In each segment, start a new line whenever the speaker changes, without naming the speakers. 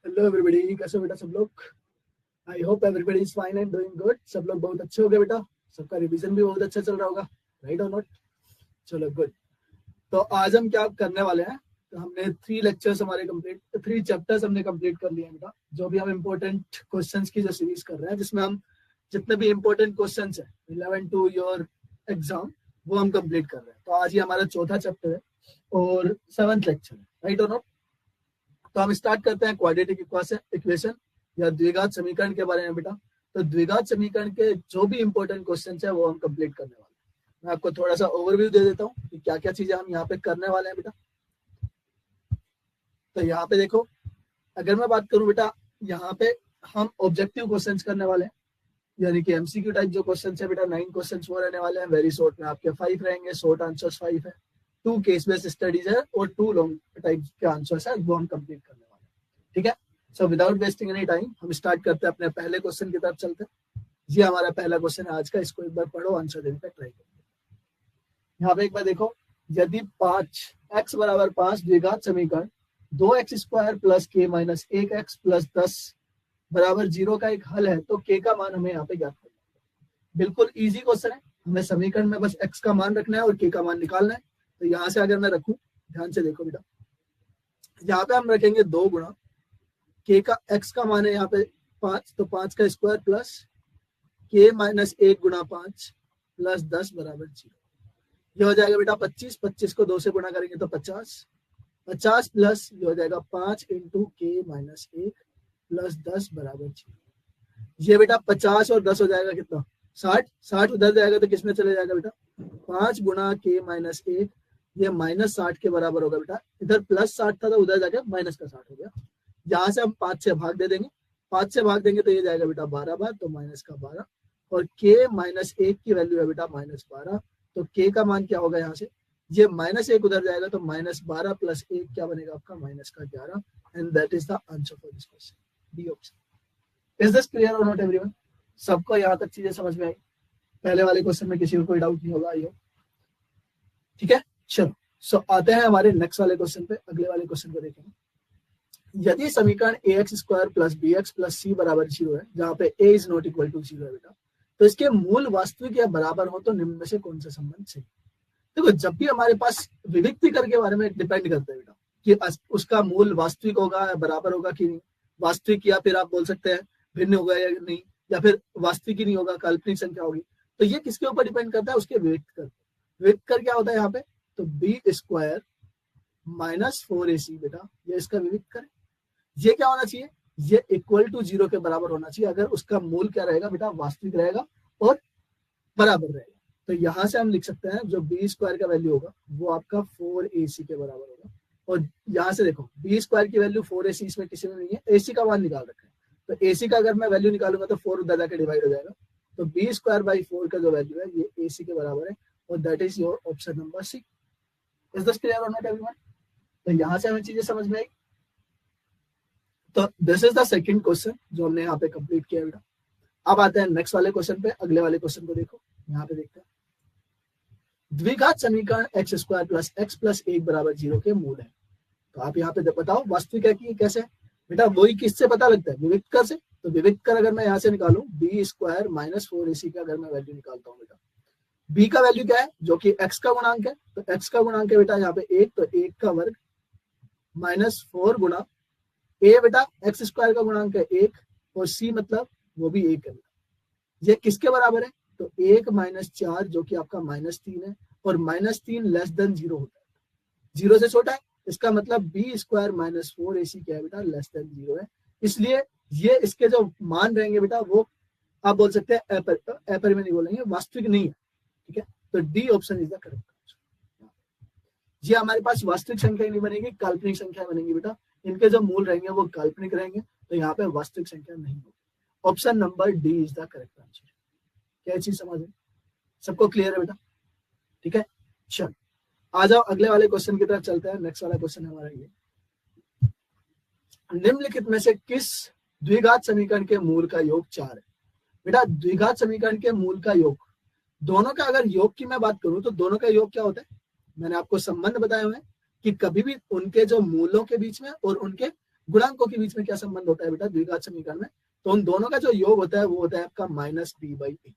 Hello everybody, कैसे हो बेटा सब लोग। I hope everybody is fine and doing good. सब लोग बहुत अच्छे हो गए बेटा, सबका रिवीजन भी बहुत अच्छा चल रहा होगा, राइट और नॉट। चलो गुड। तो आज हम क्या करने वाले हैं, तो हमने 3 लेक्चर्स हमारे कंप्लीट, 3 चैप्टर्स हमने कंप्लीट कर लिए हैं बेटा। जो भी हम इंपॉर्टेंट क्वेश्चंस की जो सीरीज कर रहे हैं, जिसमें हम जितने भी इंपॉर्टेंट क्वेश्चंस है 11 टू योर एग्जाम, वो हम कंप्लीट कर रहे हैं। तो आज ये हमारा चौथा चैप्टर है और 7th लेक्चर है, राइट और नॉट। तो हम स्टार्ट करते हैं क्वाड्रेटिक इक्वेशन या द्विघात समीकरण के बारे में बेटा। तो द्विघात समीकरण के जो भी इंपॉर्टेंट क्वेश्चन है वो हम कंप्लीट करने वाले हैं। मैं आपको थोड़ा सा ओवरव्यू दे देता हूँ कि क्या क्या चीजें हम यहाँ पे करने वाले हैं बेटा। तो यहाँ पे देखो, अगर मैं बात करूँ बेटा, यहाँ पे हम ऑब्जेक्टिव क्वेश्चंस करने वाले हैं, यानी कि एमसीक्यू टाइप जो क्वेश्चन है बेटा, 9 क्वेश्चन वो रहने वाले हैं। वेरी शॉर्ट में आपके 5 रहेंगे, शॉर्ट आंसर्स 5 है, 2 केस बेस्ड स्टडीज है और 2 लॉन्ग टाइप के आंसर्स है, वो हम कंप्लीट करने वाले हैं। ठीक है, so without wasting any time हम स्टार्ट करते हैं, अपने पहले क्वेश्चन की तरफ चलते हैं। ये हमारा पहला क्वेश्चन है आज का, इसको एक बार पढ़ो, आंसर देने का ट्राई करो। यहाँ पे एक बार देखो, यदि 5x बराबर 5 द्विघात समीकरण 2x² plus k minus 1x plus 10 बराबर 0 का एक हल है, तो k का मान हमें यहाँ पे ज्ञात करना है। बिल्कुल इजी क्वेश्चन है, हमें समीकरण में बस x का मान रखना है और k का मान निकालना है। तो यहाँ से अगर मैं रखूं, ध्यान से देखो बेटा, यहाँ पे हम रखेंगे 2 गुणा k का, x का मान है यहाँ पे 5, तो 5 का स्क्वायर प्लस k माइनस 1 गुणा 5 प्लस 10 बराबर 0। ये हो जाएगा बेटा 25, 25 को 2 से गुणा करेंगे तो 50, 50 प्लस ये हो जाएगा 5 इंटू के माइनस 1 प्लस 10 बराबर 0। ये बेटा 50 और 10 हो जाएगा कितना, 60, 60 उधर जाएगा तो किसमें चले जाएगा बेटा, 5 गुणा के माइनस 1, ये माइनस 60 के बराबर होगा बेटा। इधर प्लस 60 था तो उधर जाके माइनस का 60 हो गया। यहाँ से हम 5 से भाग दे देंगे, 5 से भाग देंगे तो ये जाएगा बेटा 12 बार, तो माइनस का 12, और के माइनस 1 की वैल्यू है बेटा माइनस 12, तो के का मान क्या होगा, यहाँ से ये माइनस 1 उधर जाएगा तो माइनस 12 प्लस 1 क्या बनेगा आपका, माइनस का 11। And that is the answer for this question, D option. Is this clear और नॉट एवरीवन? सबको यहाँ तक चीजें समझ में आई? पहले वाले क्वेश्चन में किसी को कोई डाउट नहीं होगा, आइए। ठीक है, चलो सो आते हैं हमारे नेक्स्ट वाले क्वेश्चन पे। अगले वाले क्वेश्चन को देखेंगे। यदि समीकरण ax² plus bx plus c बराबर 0 है, जहां पे a is not equal to 0 है बेटा, तो इसके मूल वास्तविक या बराबर हो तो निम्न में से कौन सा संबंध सही? देखो, जब भी हमारे पास विविक्ति कर के बारे में डिपेंड करता है बेटा कि उसका मूल वास्तविक होगा या बराबर होगा कि नहीं, वास्तविक, या फिर आप बोल सकते हैं भिन्न होगा या नहीं, या फिर वास्तविक ही नहीं होगा, काल्पनिक संख्या होगी। तो ये किसके ऊपर डिपेंड करता है, उसके विविक्त कर। विविक्त कर क्या होता है यहाँ पे, तो b² माइनस 4ac बेटा, ये इसका विविक्त कर। ये क्या होना चाहिए, ये इक्वल टू 0 के बराबर होना चाहिए, अगर उसका मूल क्या रहेगा बेटा, वास्तविक रहेगा और बराबर रहेगा। तो यहां से हम लिख सकते हैं जो b² का वैल्यू होगा वो आपका 4ac के बराबर होगा। और यहाँ से देखो, b² की वैल्यू 4ac इसमें किसी में नहीं है, ac का मान निकाल रखा है, तो ac का अगर मैं वैल्यू निकालूंगा तो 4 उधर जाकर डिवाइड हो जाएगा, तो b²/4 का जो वैल्यू है ये ac के बराबर है, और that is your option number C. Is this clear और नॉट एवरीवन? तो यहाँ से हमें चीजें समझ में आई। तो this is the second question जो हमने यहाँ पे कंप्लीट किया बेटा। अब आते हैं नेक्स्ट वाले क्वेश्चन पे। अगले वाले क्वेश्चन को देखो, यहाँ पे देखते हैं। द्विघात समीकरण x² प्लस x प्लस 1 बराबर 0 के मूल है। तो आप यहाँ पे बताओ वास्तविक है कि कैसे बेटा, वही किससे पता लगता है, विविक्त कर से। तो विविक्त कर अगर मैं यहाँ से निकालू b² माइनस 4ac का अगर मैं वैल्यू निकालता हूँ बेटा, b का वैल्यू क्या है, जो कि x का गुणांक है, तो x का गुणांक है बेटा यहाँ पे 1, तो 1 का वर्ग माइनस 4 गुणा a बेटा x² का गुणांक है 1, और c मतलब वो भी 1 है। ये किसके बराबर है, तो 1 माइनस 4 जो कि आपका -3 है, और -3 लेस देन 0 होता है, 0 से छोटा है, इसका मतलब b² माइनस 4ac क्या है बेटा, लेस देन 0 है। इसलिए ये इसके जो मान रहेंगे बेटा वो आप बोल सकते हैं एपर में नहीं बोलेंगे, वास्तविक नहीं है। ठीक है, तो D option is the correct answer. ये हमारे पास वास्तविक संख्या नहीं बनेगी, काल्पनिक संख्या बनेगी बेटा। इनके जो मूल रहेंगे वो काल्पनिक रहेंगे, तो यहाँ पे वास्तविक संख्या नहीं होगी। Option number D is the correct answer. क्या चीज समझ में, सबको क्लियर है बेटा? ठीक है, चल आ जाओ अगले वाले क्वेश्चन की तरफ चलते हैं। नेक्स्ट वाला क्वेश्चन हमारा ये, निम्नलिखित में से किस द्विघात समीकरण के मूल का योग 4 है? बेटा द्विघात समीकरण के मूल का योग, दोनों का अगर योग की मैं बात करूं तो दोनों का योग क्या होता है, मैंने आपको संबंध बताए हुए हैं कि कभी भी उनके जो मूलों के बीच में और उनके गुणांकों के बीच में क्या संबंध होता है बेटा द्विघात समीकरण में? तो उन दोनों का जो योग होता है वो होता है आपका माइनस बी बाई ए।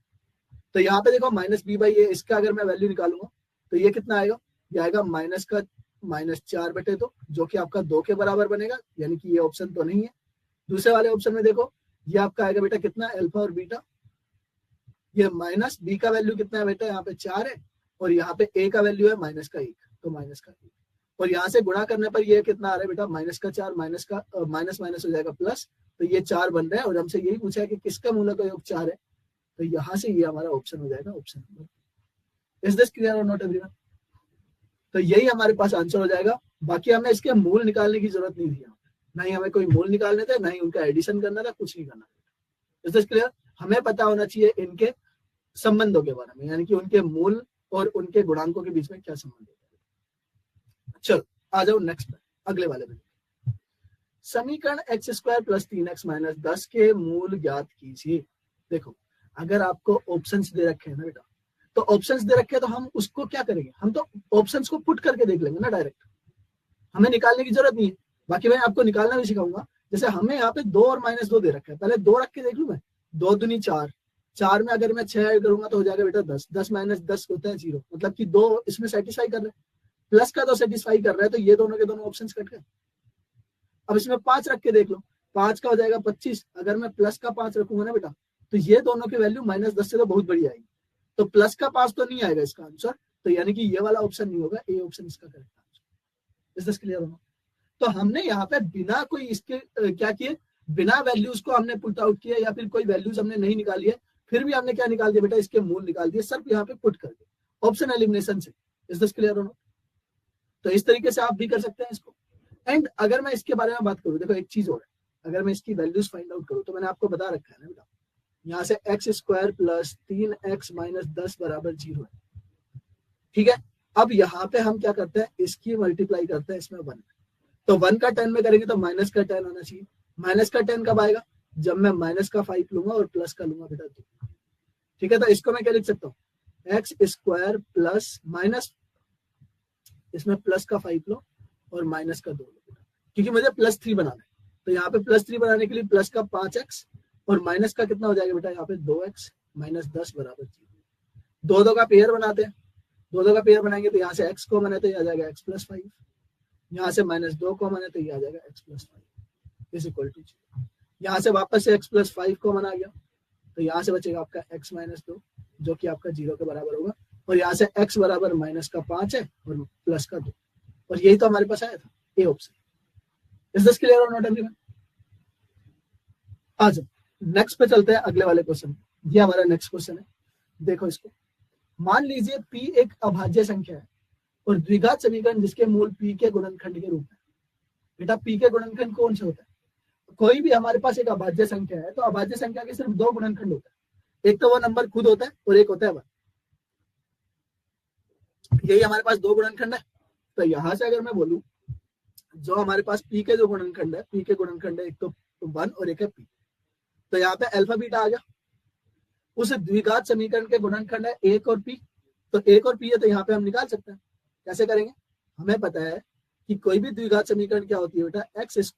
तो यहाँ पे देखो माइनस बी बाई ए, इसका अगर मैं वैल्यू निकालूंगा तो ये कितना आएगा? ये आएगा -4/2, जो कि आपका 2 के बराबर बनेगा, यानी कि ये ऑप्शन तो नहीं है। दूसरे वाले ऑप्शन में देखो ये आपका आएगा बेटा कितना, अल्फा और बीटा। ये माइनस बी का वैल्यू कितना है बेटा, यहाँ पे 4 है, और यहाँ पे ए का वैल्यू है -1, तो -1, और यहाँ से गुणा करने पर ये कितना आ रहा है बेटा, -4, माइनस माइनस हो जाएगा प्लस, तो ये 4 बन रहा है। और हमसे यही पूछा है कि किसका मूल का योग 4 है, तो यहाँ से ये हमारा ऑप्शन हो जाएगा, option number. Is this clear और नॉट एवरीवन? तो यही हमारे पास आंसर हो जाएगा। बाकी हमें इसके मूल निकालने की जरूरत नहीं थी, ना ही हमें कोई मूल निकालने थे, ना ही उनका एडिशन करना था, कुछ नहीं करना था। Is this clear? हमें पता होना चाहिए इनके संबंधों के बारे में, यानी कि उनके मूल और उनके गुणांकों के बीच में क्या संबंध है। चलो आ जाओ नेक्स्ट, अगले वाले में। समीकरण x² + 3x - 10 के मूल ज्ञात कीजिए। देखो अगर आपको ऑप्शंस दे रखे हैं ना बेटा, तो ऑप्शंस दे रखे हैं तो हम उसको क्या करेंगे, हम तो ऑप्शंस को पुट करके देख लेंगे ना डायरेक्ट, हमें निकालने की जरूरत नहीं है। बाकी मैं आपको निकालना भी सिखाऊंगा। जैसे हमें यहाँ पे 2 और -2 दे रखा है, पहले 2 रख के देख लूं मैं। 2 दूनी 4, 4 में अगर मैं 6 ऐड करूंगा तो हो जाएगा बेटा 10, 10 - 10 होता है 0, मतलब कि 2 इसमें सेटिस्फाई कर रहे हैं, प्लस का तो सेटिस्फाई कर रहा है, तो ये दोनों के दोनों ऑप्शंस कट गए। अब इसमें 5 रख के देख लो, 5 का हो जाएगा 25, अगर मैं प्लस का 5 रखूंगा ना बेटा, तो ये दोनों की वैल्यू -10 से तो बहुत बड़ी आएगी, तो प्लस का 5 तो नहीं आएगा इसका आंसर, तो यानी कि ये वाला ऑप्शन नहीं होगा, ए ऑप्शन इसका correct answer. Is this clear होना? तो हमने यहाँ पे बिना कोई इसके क्या किए, बिना वैल्यूज को हमने पुट आउट किया, या फिर कोई वैल्यूज हमने नहीं निकाली है, फिर भी हमने क्या निकाल दिया बेटा, इसके मूल निकाल दिए, सिर्फ यहाँ पे पुट करके, ऑप्शन एलिमिनेशन से। इज दिस क्लियर होना? तो इस तरीके से आप भी कर सकते हैं इसको। एंड अगर मैं इसके बारे में बात करूं, देखो एक चीज और है, अगर मैं इसकी वैल्यूज फाइंड आउट करूं, तो मैंने आपको बता रखा है ना बेटा, यहाँ से x² + 3x - 10 = 0 है, ठीक है। अब यहाँ पे हम क्या करते हैं, इसकी मल्टीप्लाई करते हैं इसमें 1, तो 1 का 10 में करेंगे तो माइनस का 10 आना चाहिए। माइनस का 10 कब आएगा, जब मैं -5 लूंगा और प्लस का लूंगा बेटा 2, ठीक है। तो इसको मैं क्या लिख सकता हूँ, x² प्लस माइनस, इसमें प्लस का 5 लो और माइनस का 2 लो, क्योंकि मुझे +3 बनाना है, तो यहाँ पे +3 बनाने के लिए प्लस का 5x और माइनस का कितना हो जाएगा बेटा, यहाँ पे 2x - 10 = 0। 2 का पेयर बनाते हैं, 2 का पेयर बनाएंगे तो यहाँ से x कॉमन है, तो ये आ जाएगा x + 5, यहाँ से -2 कॉमन है, तो ये आ जाएगा x + 5 = 0। यहाँ से वापस से x + 5 कॉमन आ गया, तो यहाँ से बचेगा आपका x - 2, जो कि आपका 0 के बराबर होगा, और यहाँ से x बराबर -5 है और प्लस का 2, और यही तो हमारे पास आया था, A option. Is this clear और नॉट एवरीवन? आज नेक्स्ट पे चलते हैं, अगले वाले क्वेश्चन। ये हमारा नेक्स्ट क्वेश्चन है, देखो इसको। मान लीजिए p एक अभाज्य संख्या है और द्विघात समीकरण जिसके मूल p के गुणनखंड के रूप में। बेटा p के गुणनखंड कौन से होता है, कोई भी हमारे पास एक अभाज्य संख्या है, तो अभाज्य संख्या के सिर्फ 2 गुणनखंड होता है, एक तो वो नंबर खुद होता है और एक होता है 1। यही हमारे पास 2 गुणनखंड है। तो यहां से अगर मैं बोलूं, जो हमारे पास p के जो गुणनखंड है, p के गुणनखंड है, एक तो 1 और एक है p, तो यहाँ पे अल्फा बीटा आ गया। उस द्विघात समीकरण के गुणनखंड है 1 और p, तो 1 और p है, तो यहाँ पे हम निकाल सकते हैं। कैसे करेंगे, हमें पता है कि कोई भी द्विघात समीकरण क्या होती है बेटा, x²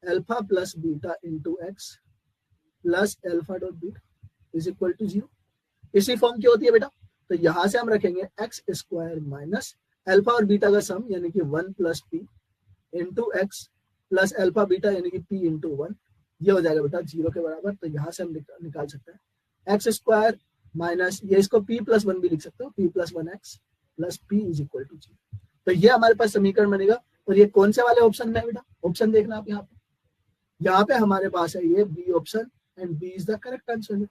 - alpha + beta × x + alpha dot beta = 0। इसी फॉर्म की होती है बेटा। तो यहां से हम रखेंगे x² - अल्फा और बीटा का सम, यानी कि 1 + p × x + अल्फा बीटा, यानी कि p × 1, ये हो जाएगा बेटा 0 के बराबर। तो यहाँ से हम निकाल सकते हैं x² माइनस, ये इसको p + 1 भी लिख सकते हो, p + 1x + p = 0। तो ये हमारे पास समीकरण बनेगा। और ये कौन से वाले ऑप्शन में है बेटा, ऑप्शन देखना आप यहाँ पे हमारे पास है ये B option, and B is the correct answer.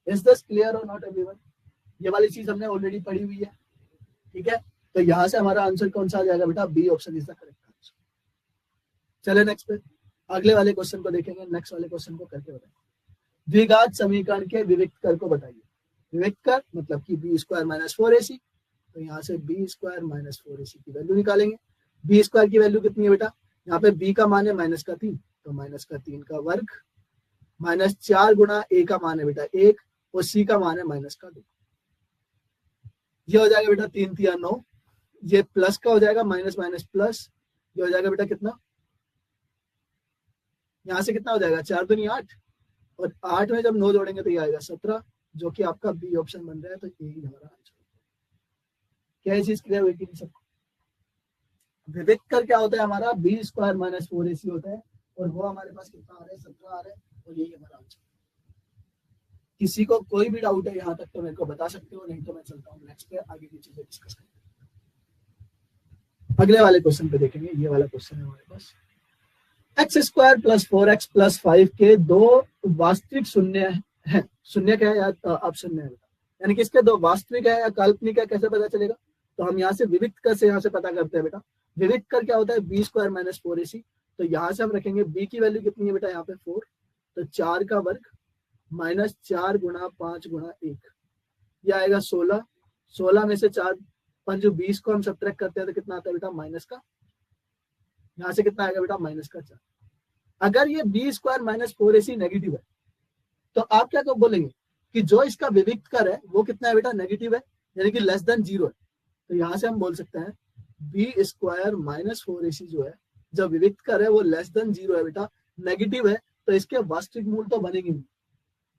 Is this clear और नॉट एवरीवन? ये वाली चीज हमने ऑलरेडी पढ़ी हुई है, ठीक है। तो यहाँ से हमारा आंसर कौन सा आ जाएगा बेटा, B option is the correct answer. चले नेक्स्ट पे, अगले वाले क्वेश्चन को देखेंगे। नेक्स्ट वाले क्वेश्चन को करके बताएंगे, द्विघात समीकरण के विविक्त कर को बताइए। विविक्त कर मतलब कि b² - 4ac, तो यहाँ से b² - 4ac की वैल्यू निकालेंगे। b² की वैल्यू कितनी है बेटा, यहाँ पे b का मान है -3, तो -3 का वर्ग -4 गुणा a का मान है बेटा 1 और c का मान है -2। ये हो जाएगा बेटा 3 × 9, ये प्लस का हो जाएगा, माइनस माइनस प्लस, ये हो जाएगा बेटा कितना, यहाँ से कितना हो जाएगा 4 दूनी 8, और 8 में जब 9 जोड़ेंगे तो ये आएगा 17, जो कि आपका बी ऑप्शन बन रहा है। तो यही हमारा आंसर। क्या ये चीज क्लियर हुई कि नहीं सबको? विविक्त कर क्या होता है हमारा, बी स्क्वायर माइनस 4ac होता है, और वो हमारे पास कितना आ रहा है 17 आ रहा है, और यही हमारा आंसर। किसी को कोई भी डाउट है यहाँ तक तो मेरे को बता सकते हो, नहीं तो मैं चलता हूँ नेक्स्ट पे, आगे की चीजें डिस्कस करेंगे। अगले वाले क्वेश्चन पे देखेंगे। ये वाला क्वेश्चन है हमारे पास, x square plus 4x plus 5 के दो वास्तविक शून्य है। शून्य क्या है यार, अब शून्य है, यानी कि इसके दो वास्तविक है या काल्पनिक है, कैसे पता चलेगा? तो हम यहाँ से विविक्त कर से यहाँ से पता करते हैं बेटा। विविक्त कर क्या होता है, बी स्क्वायर माइनस 4ac। तो यहाँ से हम रखेंगे बी की वैल्यू कितनी है बेटा, यहाँ पे 4, तो 4 का वर्ग माइनस 4 गुणा 5 गुणा 1, यह आएगा 16। 16 में से 4 5 20 को हम सब्ट्रैक्ट करते हैं तो कितना आता है बेटा, माइनस का, यहाँ से कितना आएगा बेटा, माइनस का 4। अगर ये B square minus 4ac negative है तो आप क्या बोलेंगे कि जो इसका विविक्त कर है वो कितना है बेटा, नेगेटिव है, यानी कि लेस देन 0 है। तो यहाँ से हम बोल सकते हैं बी स्क्वायर माइनस 4ac जो है, जब विविक्त कर है वो लेस देन 0 है बेटा, नेगेटिव है, तो इसके वास्तविक मूल तो बनेंगे नहीं।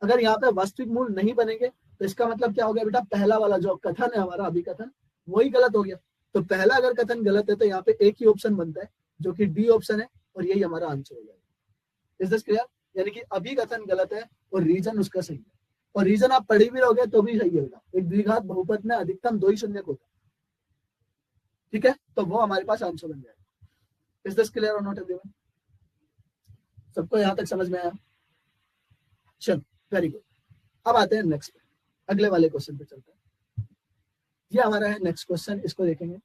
अगर यहाँ पे वास्तविक मूल नहीं बनेंगे तो इसका मतलब क्या हो गया बेटा, पहला वाला जो कथन है हमारा अभी कथन, वही गलत हो गया। तो पहला अगर कथन गलत है तो यहाँ पे एक ही ऑप्शन बनता है जो कि डी ऑप्शन है, और यही हमारा आंसर हो जाएगा। Is this clear? यानी कि अभी कथन गलत है और रीजन उसका सही है, और रीजन आप पढ़ी भी रहोगे तो भी सही है बेटा। एक द्विघात बहुपद में अधिकतम 2 ही शून्य होता है, ठीक है, तो वो हमारे पास आंसर बन जाएगा। इज दिस क्लियर और नॉट एवरीवन? सबको यहाँ तक समझ में आया? चलो वेरी गुड। अब आते हैं नेक्स्ट पे, अगले वाले क्वेश्चन पे चलते हैं। ये हमारा है नेक्स्ट क्वेश्चन, इसको देखेंगे।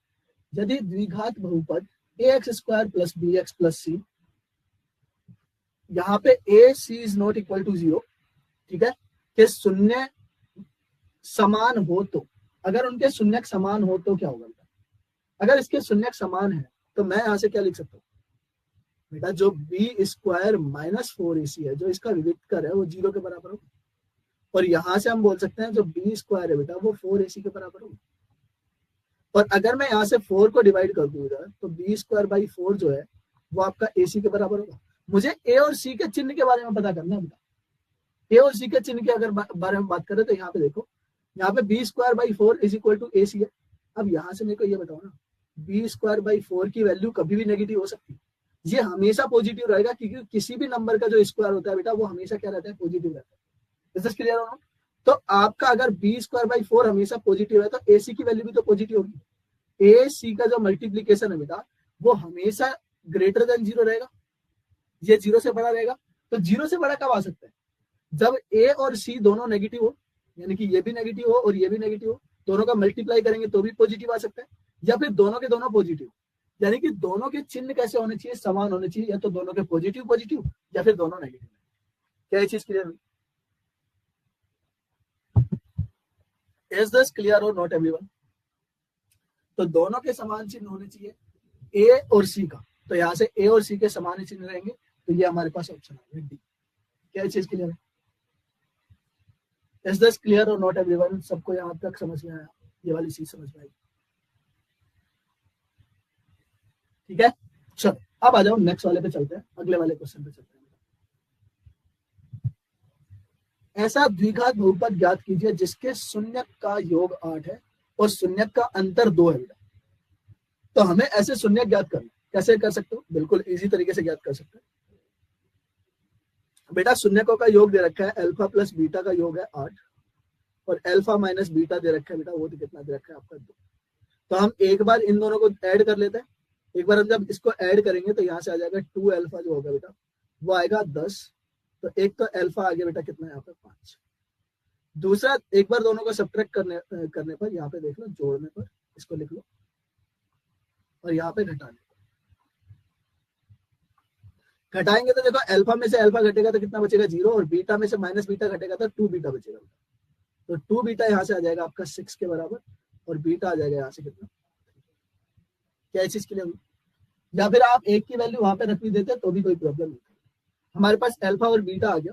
यदि द्विघात बहुपद ax square plus bx plus c, यहाँ पे a c is not equal to 0, ठीक है, कि शून्य समान हो तो, अगर उनके शून्य समान हो तो क्या होगा बेटा? अगर इसके शून्य समान है तो मैं यहाँ से क्या लिख सकता हूँ बेटा, जो बी स्क्वायर माइनस 4ac है, जो इसका विविक्त कर है वो 0 के बराबर होगा, और यहां से हम बोल सकते हैं जो बी स्क्वायर है बेटा वो 4ac के बराबर होगा। और अगर मैं यहाँ से 4 को डिवाइड कर दूं इधर, तो बी स्क्वायर बाई 4 जो है वो आपका ac के बराबर होगा। मुझे ए और सी के चिन्ह के बारे में पता करना है बेटा। ए और सी के चिन्ह के अगर बारे में बात करें तो यहाँ पे देखो, यहाँ पे B square by 4 is equal to ac है। अब यहाँ से मेरे को ये बताओ ना, बी स्क्वायर बाई 4 की वैल्यू कभी भी नेगेटिव हो सकती है, ये हमेशा पॉजिटिव रहेगा, क्योंकि किसी भी नंबर का जो स्क्वायर होता है बेटा वो हमेशा क्या रहता है, पॉजिटिव रहता है। इज दिस क्लियर और? तो आपका अगर बी स्क्वायर बाई 4 हमेशा पॉजिटिव है तो ac की वैल्यू भी तो पॉजिटिव होगी। ac का जो मल्टीप्लीकेशन है बेटा वो हमेशा ग्रेटर देन 0 रहेगा, ये 0 से बड़ा रहेगा। तो 0 से बड़ा कब आ सकता है, जब a और c दोनों नेगेटिव हो, यानी कि ये भी नेगेटिव हो और ये भी नेगेटिव हो, दोनों का मल्टीप्लाई करेंगे तो भी पॉजिटिव आ सकता है, या फिर दोनों के दोनों पॉजिटिव, यानी कि दोनों के चिन्ह कैसे होने चाहिए, समान होने चाहिए, या तो दोनों के पॉजिटिव पॉजिटिव या फिर दोनों नेगेटिव। क्या ये चीज क्लियर हुई? इज दिस क्लियर और नॉट एवरीवन? तो दोनों के समान चिन्ह होने चाहिए ए और सी का, तो यहाँ से ए और सी के समान चिन्ह रहेंगे, तो ये हमारे पास ऑप्शन आ गया डी। क्या चीज क्लियर है? इज दिस क्लियर और नॉट एवरीवन? सबको यहाँ तक समझ में आया? ये वाली चीज समझ में आई? ठीक है, चलो अब आ जाओ नेक्स्ट वाले पे चलते हैं, अगले वाले क्वेश्चन पे चलते हैं। ऐसा द्विघात बहुपद ज्ञात कीजिए जिसके शून्य का योग 8 है और शून्य का अंतर 2 है बेटा। तो हमें ऐसे शून्य ज्ञात करना, कैसे कर सकते हो? बिल्कुल इजी तरीके से ज्ञात कर सकते हैं बेटा। शून्यकों का योग दे रखा है, अल्फा प्लस बीटा का योग है 8, और अल्फा माइनस बीटा दे रखा है बेटा, वो तो कितना दे रखा है आपका 2। तो हम एक बार इन दोनों को ऐड कर लेते हैं। एक बार हम जब इसको ऐड करेंगे तो यहाँ से आ जाएगा 2 अल्फा जो होगा बेटा वो आएगा 10, तो एक तो अल्फा आ गया बेटा कितना है यहाँ पे 5। दूसरा एक बार दोनों को सब्ट्रैक्ट करने पर, यहाँ पे देख लो, जोड़ने पर इसको लिख लो, और यहाँ पे घटाने पर घटाएंगे तो देखो अल्फा में से अल्फा घटेगा तो कितना बचेगा 0, और बीटा में से माइनस बीटा घटेगा तो 2 बीटा बचेगा। तो 2 बीटा यहाँ से आ जाएगा आपका 6 के बराबर, और बीटा आ जाएगा यहाँ से कितना। क्या चीज के लिए? या फिर आप एक की वैल्यू वहां पे रख भी देते तो भी कोई प्रॉब्लम नहीं। हमारे पास अल्फा और बीटा आ गया,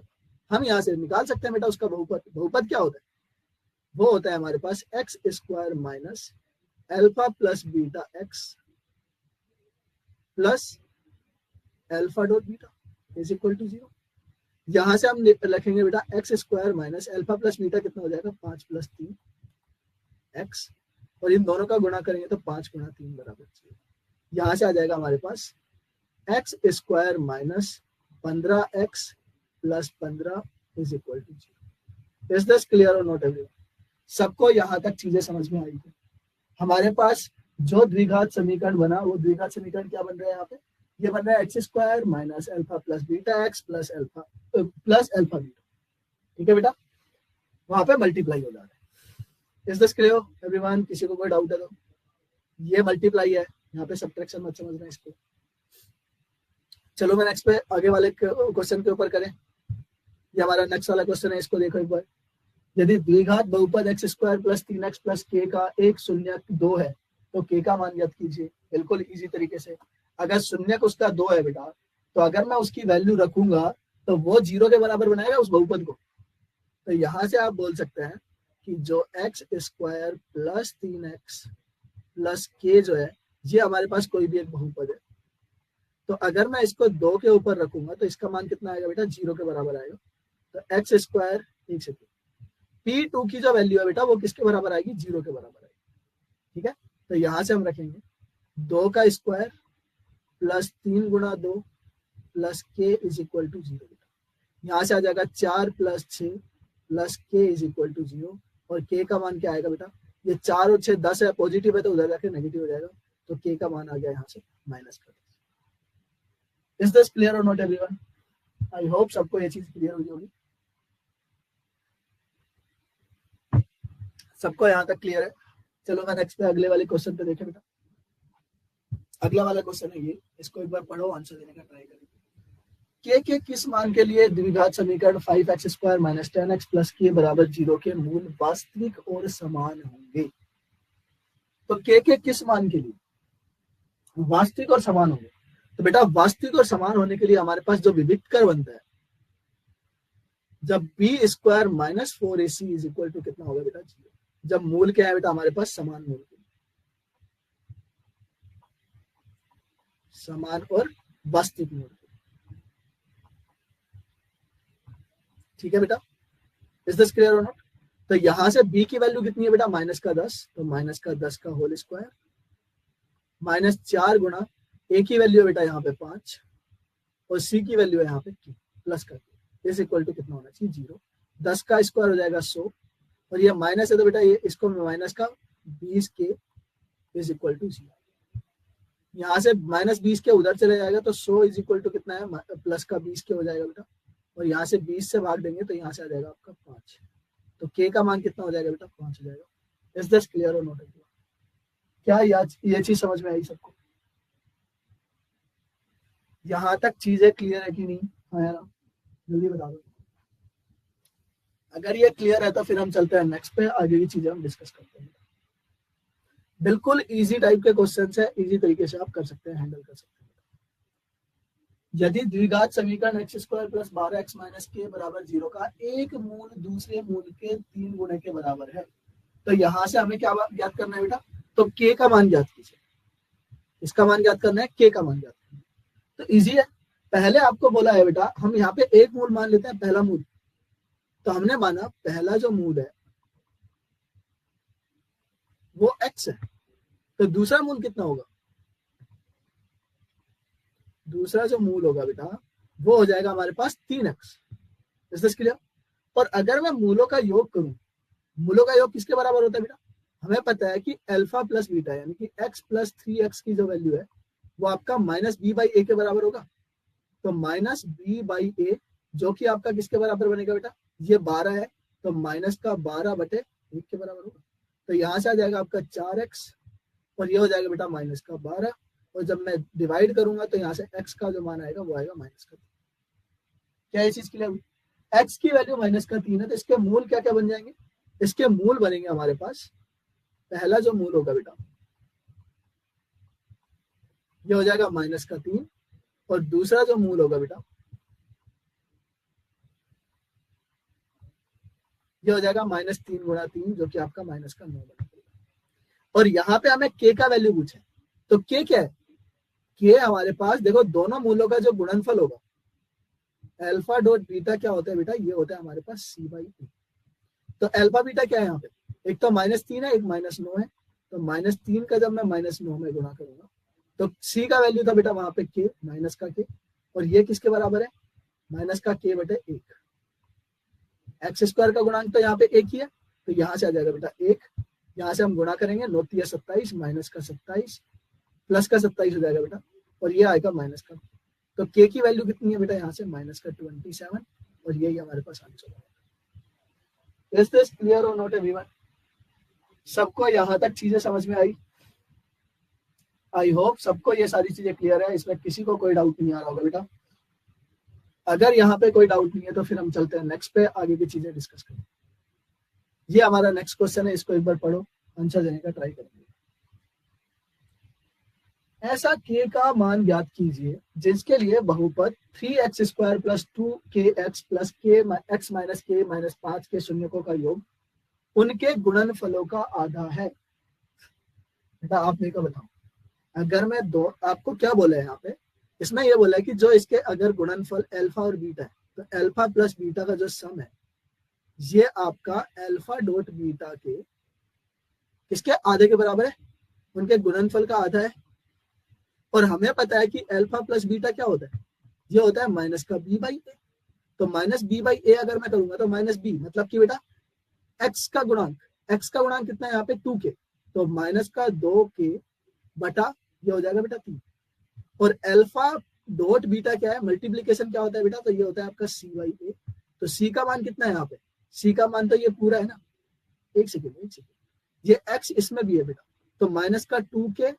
हम यहाँ से निकाल सकते हैं बेटा उसका बहुपद। बहुपद क्या होता है? वो होता है हमारे पास x square minus alpha plus beta x plus alpha dot beta is equal to 0। यहां से हम लिखेंगे बेटा x square minus alpha plus beta कितना हो जाएगा 5 प्लस 3 एक्स, और इन दोनों का गुणा करेंगे तो 5 गुणा 3 बराबर 0। यहां से आ जाएगा हमारे पास x square minus 15x plus 15 is equal to 0। Is this clear और नॉट एवरीवन? सबको यहां तक चीजें समझ में आई थी? हमारे पास जो द्विघात समीकरण बना वो द्विघात समीकरण क्या बन रहा है यहाँ पे? ये बन रहा है x square minus alpha plus beta x plus alpha beta. ठीक है बेटा, वहां पे मल्टीप्लाई हो जा रहा है। Is this clear everyone? किसी को कोई डाउट है तो? ये मल्टीप्लाई है, यहाँ पे सब्ट्रैक्शन मत समझना इसको। चलो मैं नेक्स्ट पे आगे वाले क्वेश्चन के ऊपर करें। ये हमारा नेक्स्ट वाला क्वेश्चन है, इसको देखो एक बार। यदि द्विघात बहुपद x square plus 3x plus के का एक शून्य 2 है तो के का मान ज्ञात कीजिए। बिल्कुल इजी तरीके से, अगर शून्य उसका 2 है बेटा, तो अगर मैं उसकी वैल्यू रखूंगा तो वो 0 के बराबर बनाएगा उस बहुपद को। तो यहां से आप बोल सकते हैं कि जो x square plus 3x plus के जो है ये हमारे पास कोई भी एक बहुपद है। तो अगर मैं इसको 2 के ऊपर रखूंगा तो इसका मान कितना आएगा बेटा? 0 के बराबर आएगा। तो एक्स स्क्वायर एक सेकेंड P2 की जो वैल्यू है बेटा वो किसके बराबर आएगी? 0 के बराबर आएगी। ठीक है, तो यहां से हम रखेंगे 2 का स्क्वायर प्लस 3 गुणा 2 प्लस के इज इक्वल टू 0 बेटा। यहां से आ जाएगा 4 प्लस 6 प्लस के इज इक्वल टू 0, और के का मान क्या आएगा बेटा? ये 4 और 6 10 है, पॉजिटिव है तो उधर जाके नेगेटिव हो जाएगा, तो के का मान आ गया यहाँ से माइनस कर। इज दिस क्लियर और नॉट एवरीवन? आई होप सबको ये चीज क्लियर हुई होगी। सबको यहाँ तक क्लियर है? चलो मैं नेक्स्ट पे अगले वाले क्वेश्चन पे देखें बेटा। अगला वाला क्वेश्चन है ये, इसको एक बार पढ़ो, आंसर देने का ट्राई करें। के किस मान के लिए द्विघात समीकरण 5x square minus 10x plus के बराबर 0 के मूल वास्तविक और समान होंगे? तो के किस मान के लिए वास्तविक और समान होंगे? तो बेटा वास्तविक और समान होने के लिए हमारे पास जो विविक्त कर बनता है, जब B square minus 4ac is equal to कितना होगा बेटा? 0। जब मूल क्या है बेटा हमारे पास? समान मूल के, समान और वास्तविक मूल के। ठीक है बेटा, इज दिस क्लियर और नॉट? तो यहां से b की वैल्यू कितनी है बेटा? माइनस का 10, तो माइनस का 10 का होल स्क्वायर माइनस 4 गुणा a की वैल्यू है बेटा यहाँ पे 5 और c की वैल्यू है यहाँ पे प्लस करके इज इक्वल टू कितना होना चाहिए? 0। 10 का स्क्वायर हो जाएगा 100, और ये माइनस है तो बेटा ये इसको माइनस का 20 के इज इक्वल टू 0। यहाँ से माइनस 20 के उधर चले जाएगा तो 100 इज इक्वल टू कितना है? प्लस का 20 के हो जाएगा बेटा, और यहाँ से 20 से भाग देंगे तो यहाँ से आ जाएगा आपका 5। तो के का मान कितना हो जाएगा बेटा? 5 हो जाएगा। इज दिस क्लियर और नॉट? क्या ये चीज समझ में आई सबको? यहाँ तक चीजें क्लियर है कि नहीं? हाँ यार जल्दी बता दो। अगर ये क्लियर है तो फिर हम चलते हैं नेक्स्ट पे, आगे की चीजें हम डिस्कस करते हैं। बिल्कुल इजी टाइप के क्वेश्चन है, इजी तरीके से आप कर सकते हैं, हैंडल कर सकते हैं। यदि द्विघात समीकरण x square plus 12x minus के बराबर 0 का एक मूल दूसरे मूल के 3 गुणे के बराबर है, तो यहां से हमें क्या ज्ञात करना है बेटा? तो के का मान ज्ञात कीजिए। इसका मान ज्ञात करना है, के का मान ज्ञात करना है। तो इजी है, पहले आपको बोला है बेटा हम यहाँ पे एक मूल मान लेते हैं, पहला मूल। तो हमने माना पहला जो मूल है वो x है, तो दूसरा मूल कितना होगा? दूसरा जो मूल होगा बेटा वो हो जाएगा हमारे पास 3x। Is this clear? और अगर मैं मूलों का योग करूं, मूलों का योग किसके बराबर होता है बेटा? हमें पता है कि अल्फा प्लस बीटा यानी कि x प्लस 3x की जो वैल्यू है वो आपका माइनस बी बाई ए के बराबर होगा। तो माइनस बी बाई ए जो कि आपका किसके बराबर बनेगा बेटा? ये 12 है, तो माइनस का 12 बटे 1 के बराबर होगा। तो यहां से आ जाएगा आपका 4x, और ये हो जाएगा बेटा माइनस का 12, और जब मैं डिवाइड करूंगा तो यहाँ से x का जो मान आएगा वो आएगा माइनस का 3। क्या ये चीज क्लियर हुई? x की वैल्यू माइनस का 3 है, तो इसके मूल क्या क्या बन जाएंगे? इसके मूल बनेंगे हमारे पास, पहला जो मूल होगा बेटा ये हो जाएगा माइनस का 3, और दूसरा जो मूल होगा बेटा ये हो जाएगा माइनस 3 गुणा 3 जो कि आपका माइनस का 9 बनेगा। और यहाँ पे हमें के का वैल्यू पूछे, तो के क्या है? के हमारे पास देखो दोनों मूलों का जो गुणनफल होगा अल्फा डॉट बीटा क्या होता है बेटा, ये होता है हमारे पास सी बाई ए। तो अल्फा बीटा क्या है यहाँ पे, एक तो -3 है, एक -9 है। तो -3 का जब मैं -9 में गुणा करूंगा तो सी का वैल्यू था बेटा वहां पे के, माइनस का के, और ये किसके बराबर है, माइनस का के बटे 1। एक्स स्क्वायर का गुणांक तो यहाँ पे 1 ही है, तो यहाँ से आ जाएगा बेटा 1। यहाँ से हम गुणा करेंगे, 9 3 27, माइनस का 27 प्लस का 27 हो जाएगा बेटा, और ये आएगा माइनस का। तो के की वैल्यू कितनी है बेटा यहाँ से, माइनस का 27, और यही हमारे पास आंसर होगा। इज दिस क्लियर और नॉट एवरीवन? सबको यहाँ तक चीजें समझ में आई? आई होप सबको ये सारी चीजें क्लियर है, इसमें किसी को कोई डाउट नहीं आ रहा होगा बेटा। अगर यहाँ पे कोई डाउट नहीं है तो फिर हम चलते हैं नेक्स्ट पे, आगे की चीजें डिस्कस करें। ये हमारा नेक्स्ट क्वेश्चन है, इसको एक बार पढ़ो, आंसर देने का ट्राई करेंगे। ऐसा k का मान ज्ञात कीजिए जिसके लिए बहुपद 3x² + 2kx + x - k - 5 के शून्यकों का योग उनके गुणनफलों का आधा है। बेटा आप मेरे को बताओ, अगर मैं दो, आपको क्या बोला है यहाँ पे, इसमें ये बोला है कि जो इसके अगर गुणनफल अल्फा और बीटा है तो अल्फा प्लस बीटा का जो सम है ये आपका अल्फा डॉट बीटा के किसके आधे के बराबर है, उनके गुणनफल का आधा है। और हमें पता है कि अल्फा प्लस बीटा क्या होता है, ये होता है माइनस का b बाई ए। तो माइनस b बाई ए अगर मैं करूंगा तो माइनस b मतलब कि बेटा x का गुणांक कितना है यहाँ पे 2k, तो माइनस का 2k बटा ये हो जाएगा बेटा 3। और अल्फा डॉट बीटा क्या है, मल्टीप्लीकेशन क्या होता है बेटा, तो ये होता है आपका c बाई ए। तो c का मान कितना है यहाँ पे, c का मान तो ये पूरा है ना, एक सेकेंड, ये x इसमें भी है बेटा, तो माइनस का 2k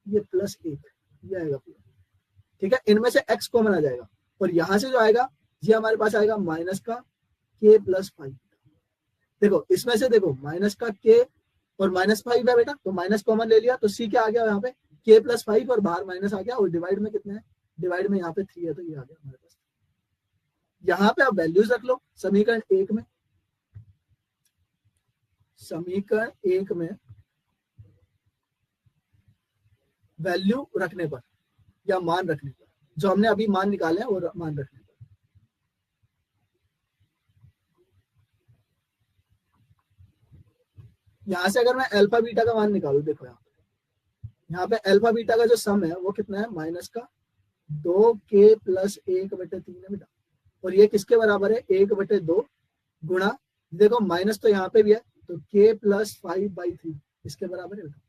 ये प्लस 1 ये आएगा पूरा, ठीक है। इनमें से x कॉमन आ जाएगा और यहां से जो आएगा ये हमारे पास आएगा माइनस का k + 5। देखो इसमें से देखो माइनस का k और -5 है बेटा, तो माइनस कॉमन ले लिया तो c क्या आ गया यहाँ पे k + 5 और बाहर माइनस आ गया, और डिवाइड में कितना है, डिवाइड में यहाँ पे 3 है तो ये आ गया हमारे पास। यहाँ पे आप वैल्यूज रख लो समीकरण 1 में, समीकरण 1 में वैल्यू रखने पर या मान रखने पर, जो हमने अभी मान निकाले हैं वो मान रखने पर, यहां से अगर मैं अल्फा बीटा का मान निकालू, देखो यहाँ पे अल्फा बीटा का जो सम है वो कितना है, माइनस का 2k + 1/3 है बेटा, और ये किसके बराबर है, 1/2 गुणा, देखो माइनस तो यहाँ पे भी है तो k + 5/3 इसके बराबर है बेटा।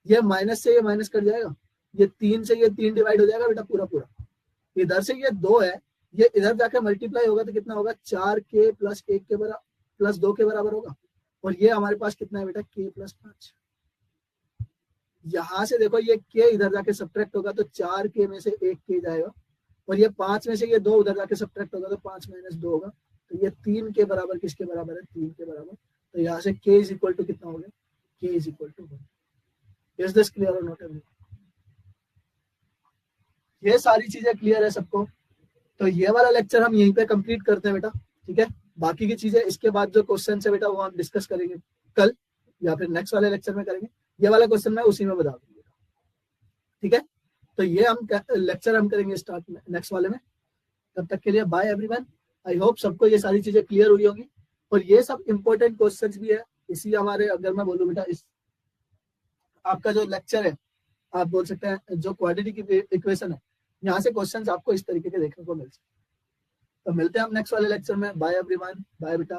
ये माइनस से ये माइनस कट जाएगा, ये 3 से ये 3 डिवाइड हो जाएगा बेटा पूरा पूरा, इधर से ये 2 है, ये इधर जाके मल्टीप्लाई होगा तो कितना होगा, 4k + 1 के बराबर प्लस 2 के बराबर होगा, और ये हमारे पास कितना है बेटा k + 5। यहां से देखो ये k इधर जाके सब्ट्रैक्ट होगा तो 4k में से 1k जाएगा, और ये 5 में से ये 2 उधर जाके सब्ट्रैक्ट होगा तो 5 - 2 होगा, तो ये 3 के बराबर किसके बराबर है, 3 के बराबर। तो यहाँ से k = कितना हो गया, k = 1। इज दिस क्लियर और नॉट? ये सारी चीजें क्लियर है सबको? तो ये वाला लेक्चर हम यहीं पे कंप्लीट करते हैं बेटा, ठीक है। बाकी की चीजें इसके बाद जो क्वेश्चन है बेटा वो हम डिस्कस करेंगे कल या फिर नेक्स्ट वाले लेक्चर में करेंगे। ये वाला क्वेश्चन मैं उसी में बता दूंगा, ठीक है। तो ये हम लेक्चर हम करेंगे स्टार्ट नेक्स्ट वाले में। तब तक के लिए बाय एवरीवन। आई होप सबको ये सारी चीजें क्लियर हुई होंगी, और ये सब इंपॉर्टेंट क्वेश्चंस भी है। इसी हमारे अगर मैं बोलूँ बेटा, इस आपका जो लेक्चर है आप बोल सकते हैं जो क्वाड्रेटिक इक्वेशन है, यहाँ से क्वेश्चंस आपको इस तरीके के देखने को मिल सकते हैं। तो मिलते हैं हम नेक्स्ट वाले लेक्चर में। बाय एवरीवन, बाय बेटा।